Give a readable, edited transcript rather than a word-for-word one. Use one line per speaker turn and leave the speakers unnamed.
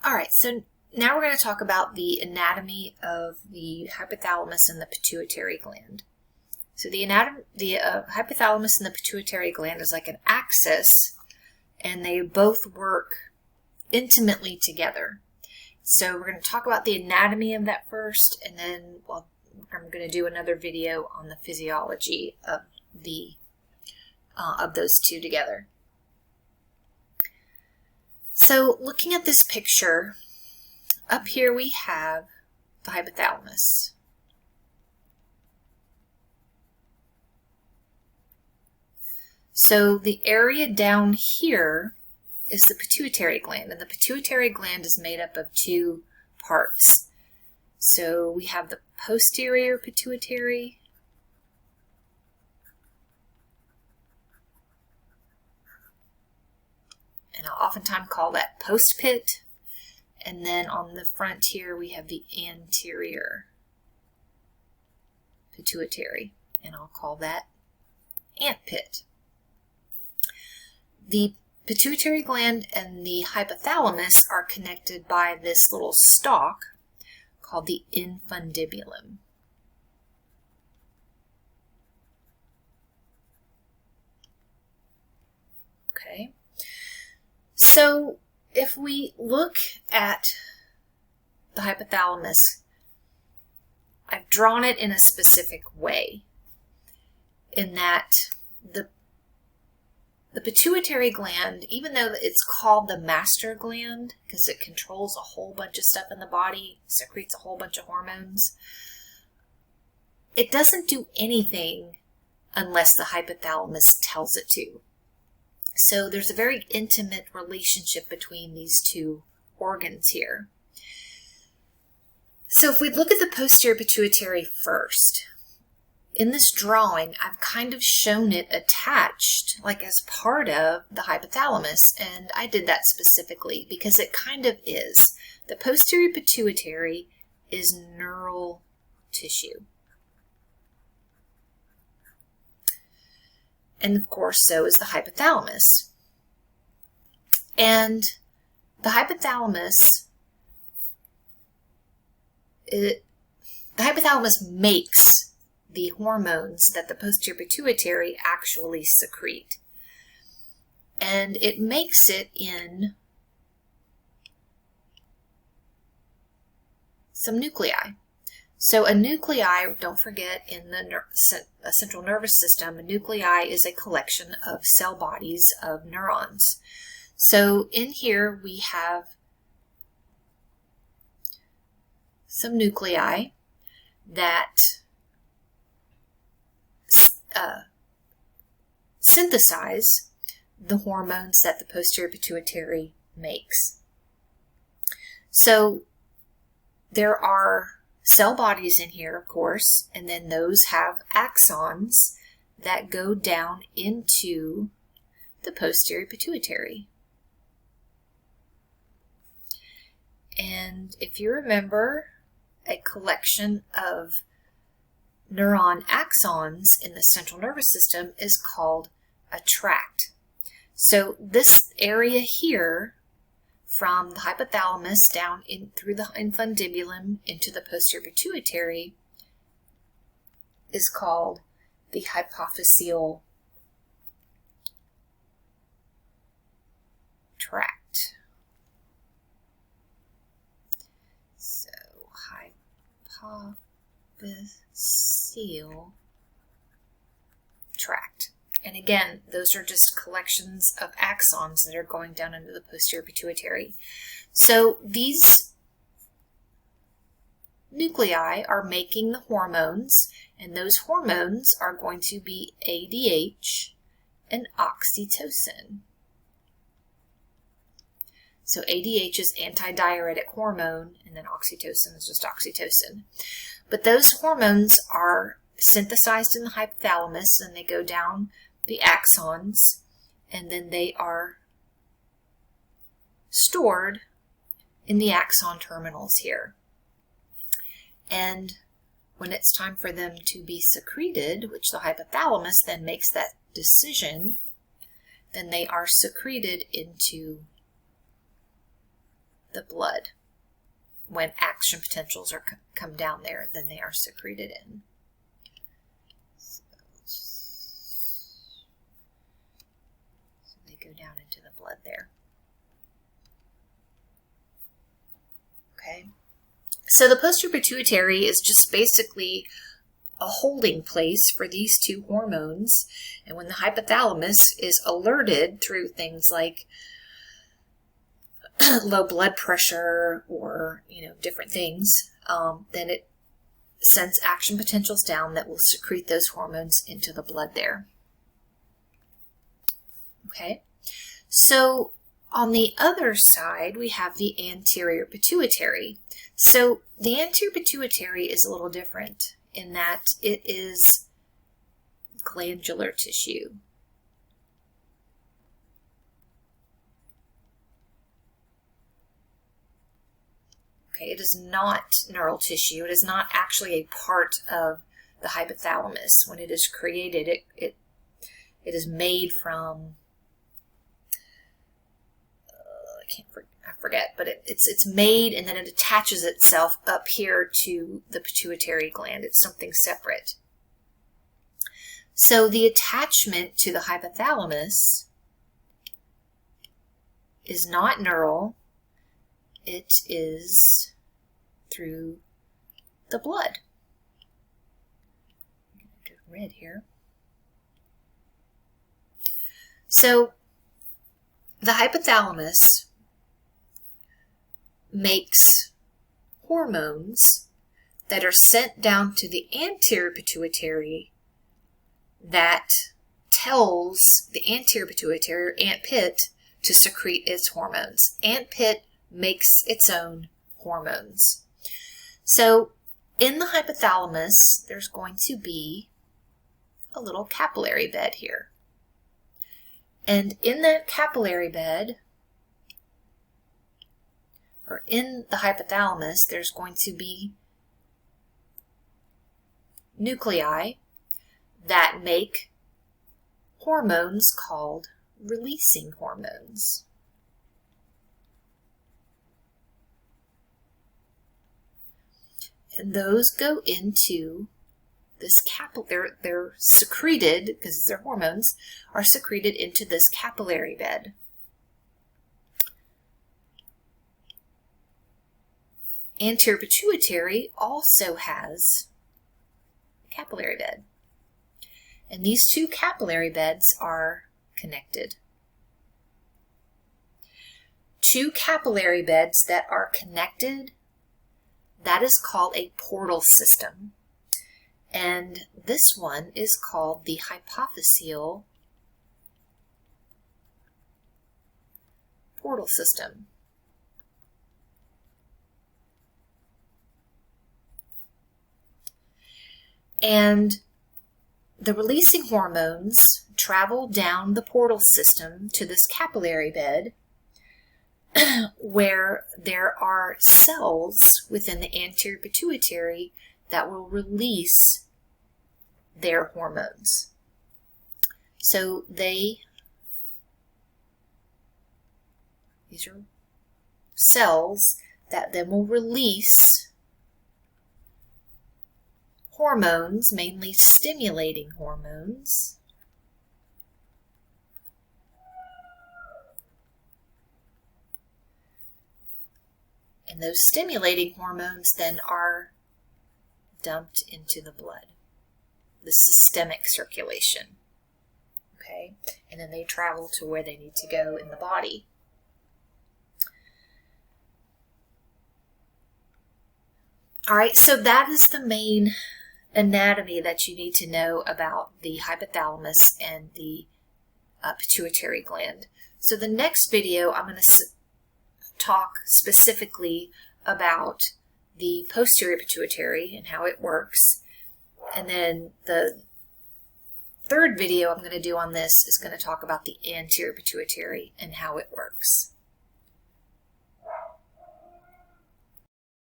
Alright, so now we're going to talk about the anatomy of the hypothalamus and the pituitary gland. So the hypothalamus and the pituitary gland is like an axis, and they both work intimately together. So we're going to talk about the anatomy of that first, and then I'm going to do another video on the physiology of those two together. So looking at this picture, up here we have the hypothalamus. So the area down here is the pituitary gland, and the pituitary gland is made up of two parts. So we have the posterior pituitary and I'll oftentimes call that postpit. And then on the front here we have the anterior pituitary, and I'll call that antpit. The pituitary gland and the hypothalamus are connected by this little stalk called the infundibulum. Okay. So if we look at the hypothalamus, I've drawn it in a specific way, in that the pituitary gland, even though it's called the master gland because it controls a whole bunch of stuff in the body, secretes a whole bunch of hormones, it doesn't do anything unless the hypothalamus tells it to. So there's a very intimate relationship between these two organs here. So if we look at the posterior pituitary first, in this drawing, I've kind of shown it attached, like as part of the hypothalamus, and I did that specifically because it kind of is. The posterior pituitary is neural tissue. And of course, so is the hypothalamus. And the hypothalamus, makes the hormones that the posterior pituitary actually secrete. And it makes it in some nuclei. So a nuclei, don't forget, in the central nervous system, a nuclei is a collection of cell bodies of neurons. So in here we have some nuclei that synthesize the hormones that the posterior pituitary makes. So there are cell bodies in here, of course, and then those have axons that go down into the posterior pituitary. And if you remember, a collection of neuron axons in the central nervous system is called a tract. So this area here, from the hypothalamus down in through the infundibulum into the posterior pituitary, is called the Hypophyseal Tract. So Hypophyseal Tract. And again, those are just collections of axons that are going down into the posterior pituitary. So these nuclei are making the hormones, and those hormones are going to be ADH and oxytocin. So ADH is antidiuretic hormone, and then oxytocin is just oxytocin. But those hormones are synthesized in the hypothalamus, and they go down the axons, and then they are stored in the axon terminals here. And when it's time for them to be secreted, which the hypothalamus then makes that decision, then they are secreted into the blood. When action potentials come down there, then they are secreted in. So they go down into the blood there. Okay. So the posterior pituitary is just basically a holding place for these two hormones. And when the hypothalamus is alerted through things like low blood pressure or, different things, then it sends action potentials down that will secrete those hormones into the blood there. Okay, so on the other side, we have the anterior pituitary. So the anterior pituitary is a little different in that it is glandular tissue. Okay, it is not neural tissue. It is not actually a part of the hypothalamus. When it is created, it is made from, I forget, but it's made and then it attaches itself up here to the pituitary gland. It's something separate. So the attachment to the hypothalamus is not neural. It is through the blood. I'm going to do red here. So the hypothalamus makes hormones that are sent down to the anterior pituitary that tells the anterior pituitary, or ant pit, to secrete its hormones. Ant pit makes its own hormones. So in the hypothalamus, there's going to be a little capillary bed here. And in that capillary bed, or in the hypothalamus, there's going to be nuclei that make hormones called releasing hormones. And those go into this capillary, they're secreted, because they're hormones, are secreted into this capillary bed. Anterior pituitary also has a capillary bed. And these two capillary beds are connected. Two capillary beds that are connected, that is called a portal system. And this one is called the hypophyseal portal system. And the releasing hormones travel down the portal system to this capillary bed where there are cells within the anterior pituitary that will release their hormones. So these are cells that then will release hormones, mainly stimulating hormones. And those stimulating hormones then are dumped into the blood, the systemic circulation. Okay, and then they travel to where they need to go in the body. All right, so that is the main anatomy that you need to know about the hypothalamus and the pituitary gland. So the next video, I'm going to talk specifically about the posterior pituitary and how it works. And then the third video I'm going to do on this is going to talk about the anterior pituitary and how it works.